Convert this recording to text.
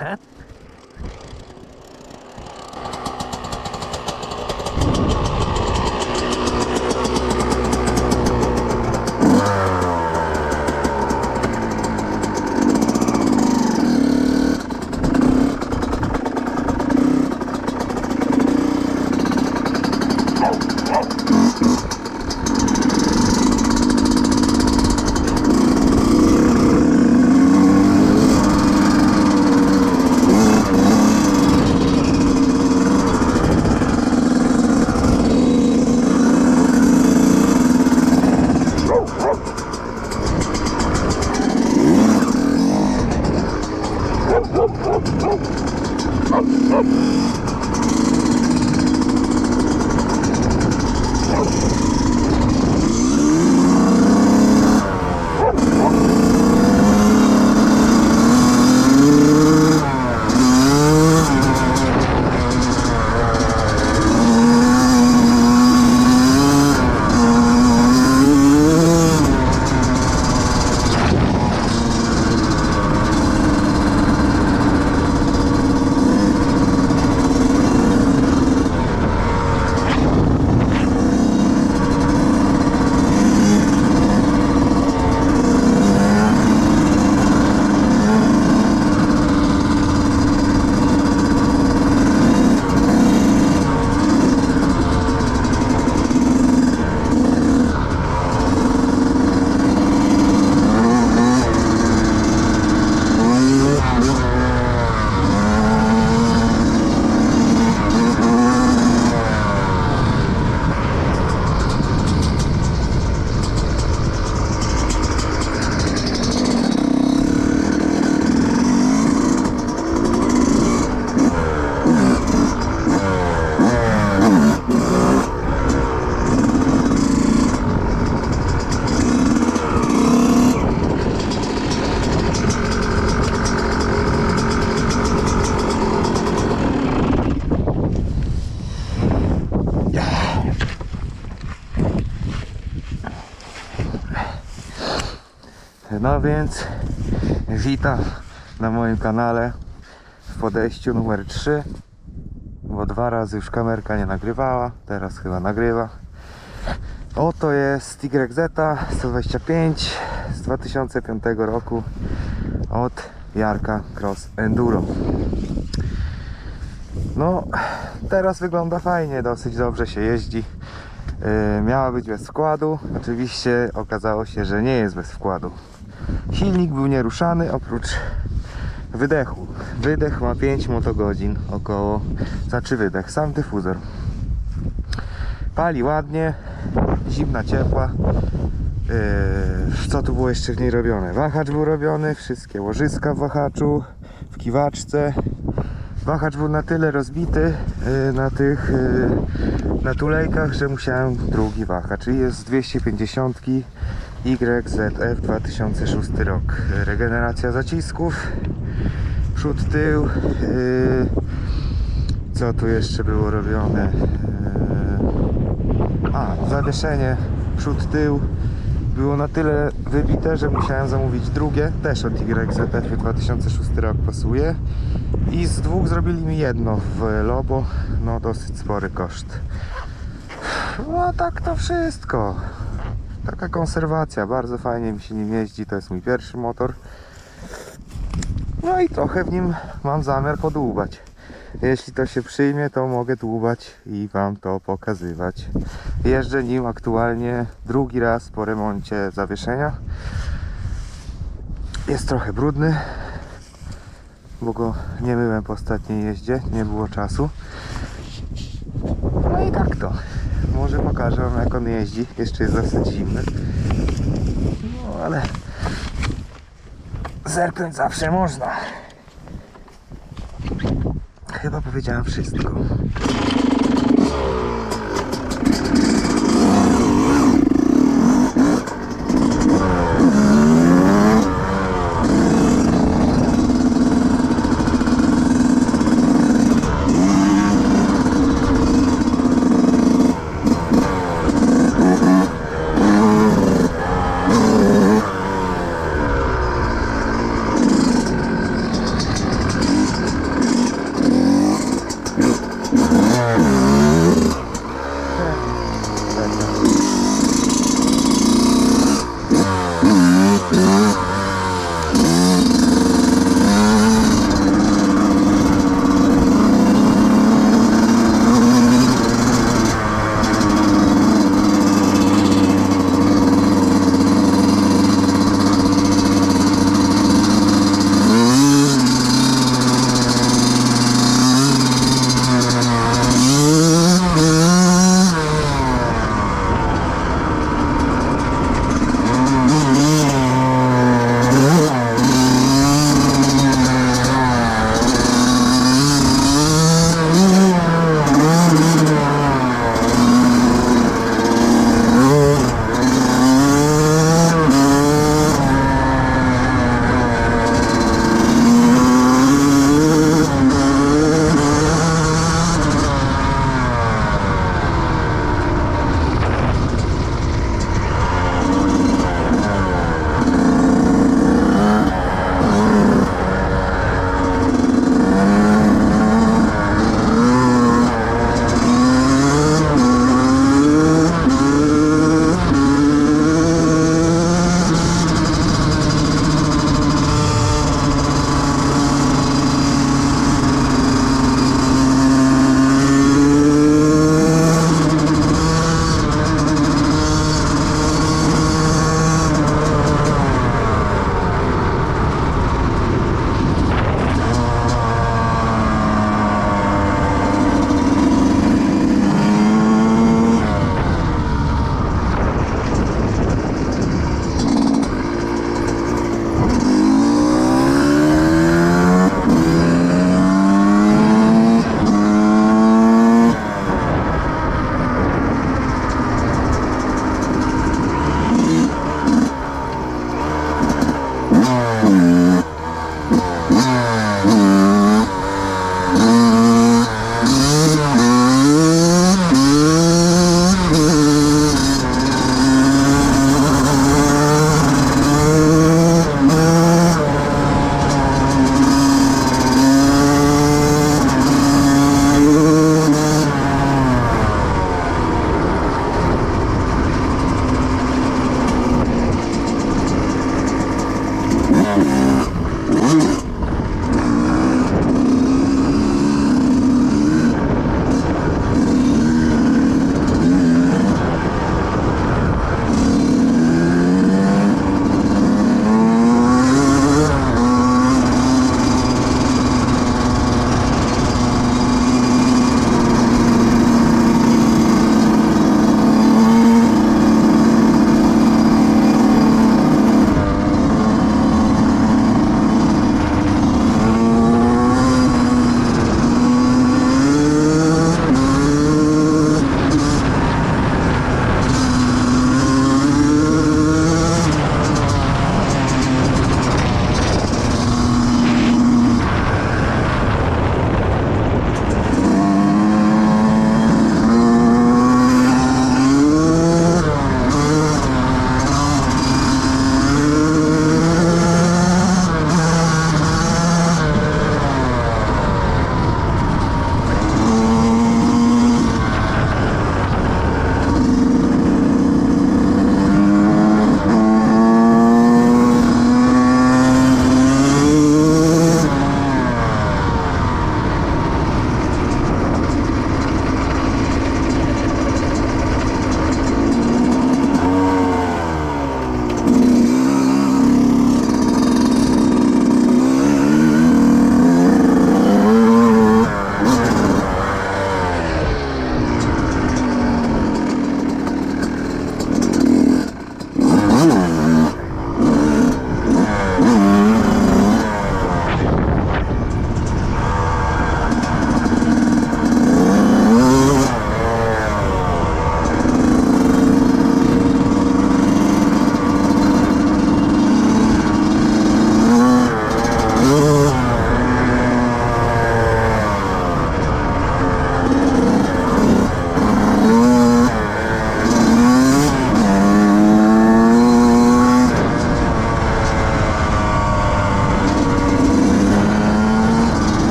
He? No więc witam na moim kanale w podejściu numer 3, bo 2 razy już kamerka nie nagrywała, teraz chyba nagrywa. Oto jest YZ 125 z 2005 roku od Jarka Cross Enduro. No teraz wygląda fajnie, dosyć dobrze się jeździ. Miała być bez wkładu, oczywiście okazało się, że nie jest bez wkładu. Silnik był nieruszany oprócz wydechu. Wydech ma 5 motogodzin około, znaczy wydech, sam dyfuzor. Pali ładnie, zimna, ciepła. Co tu było jeszcze w niej robione? Wahacz był robiony, wszystkie łożyska w wahaczu, w kiwaczce. Wahacz był na tyle rozbity na tulejkach, że musiałem drugi wahacz. Czyli jest z 250 YZF 2006 rok. Regeneracja zacisków, przód, tył. Co tu jeszcze było robione? Zawieszenie przód, tył było na tyle wybite, że musiałem zamówić drugie, też od YZF 2006 rok pasuje. I z dwóch zrobili mi jedno w Lobo, no dosyć spory koszt. No tak to wszystko. Taka konserwacja, bardzo fajnie mi się nim jeździ, to jest mój pierwszy motor. No i trochę w nim mam zamiar podłubać. Jeśli to się przyjmie, to mogę dłubać i wam to pokazywać. Jeżdżę nim aktualnie drugi raz po remoncie zawieszenia. Jest trochę brudny, bo go nie myłem po ostatniej jeździe, nie było czasu. No i tak to. Może pokażę wam, jak on jeździ. Jeszcze jest dosyć zimny. No ale zerknąć zawsze można. Chyba powiedziałem wszystko.